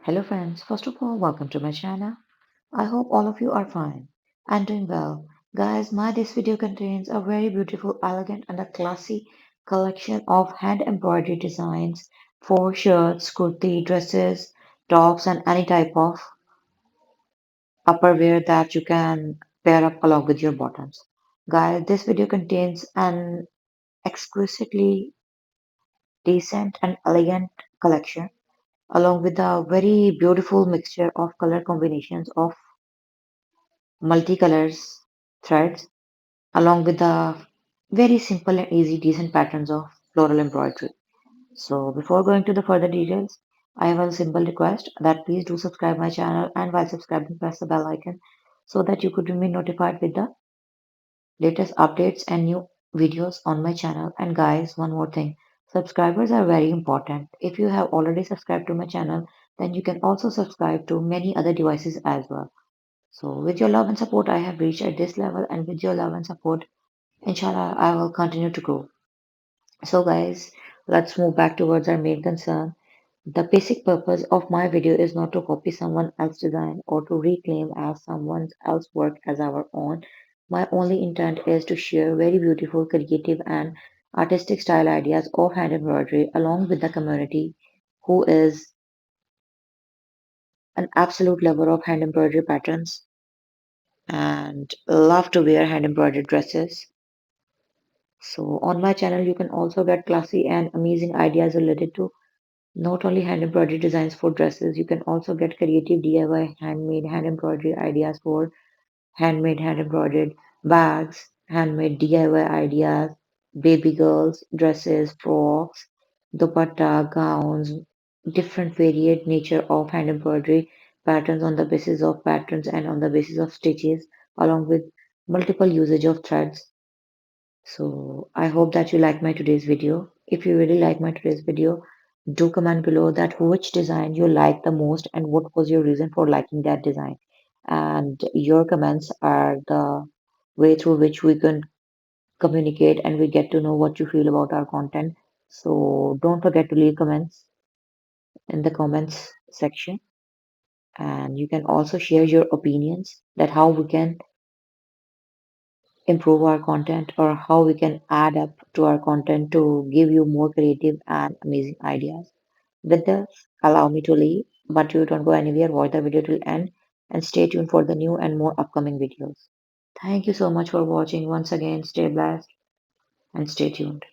Hello friends, first of all, welcome to my channel. I hope all of you are fine and doing well. Guys, this video contains a very beautiful, elegant and a classy collection of hand embroidery designs for shirts, kurti, dresses, tops and any type of upperwear that you can pair up along with your bottoms. Guys, this video contains an exquisitely decent and elegant collection along with a very beautiful mixture of color combinations of multicolors threads along with the very simple and easy decent patterns of floral embroidery. So before going to the further details, I have a simple request that please do subscribe my channel and while subscribing press the bell icon so that you could remain notified with the latest updates and new videos on my channel. And guys, one more thing. Subscribers are very important. If you have already subscribed to my channel, then you can also subscribe to many other devices as well. So with your love and support, I have reached at this level, and with your love and support, inshallah, I will continue to grow. So guys, let's move back towards our main concern. The basic purpose of my video is not to copy someone else's design or to reclaim as someone else's work as our own. My only intent is to share very beautiful, creative, and artistic style ideas of hand embroidery along with the community who is an absolute lover of hand embroidery patterns and love to wear hand embroidered dresses. So on my channel, you can also get classy and amazing ideas related to not only hand embroidery designs for dresses, you can also get creative DIY handmade hand embroidery ideas for handmade hand embroidered bags, handmade DIY ideas, baby girls, dresses, frocks, dupatta, gowns, different varied nature of hand embroidery patterns on the basis of patterns and on the basis of stitches, along with multiple usage of threads. So I hope that you like my today's video. If you really like my today's video, do comment below that which design you like the most and what was your reason for liking that design. And your comments are the way through which we can communicate and we get to know what you feel about our content. So don't forget to leave comments in the comments section. And you can also share your opinions that how we can improve our content or how we can add up to our content to give you more creative and amazing ideas. With this, allow me to leave, but you don't go anywhere. Watch the video till end and stay tuned for the new and more upcoming videos. Thank you so much for watching. Once again, stay blessed and stay tuned.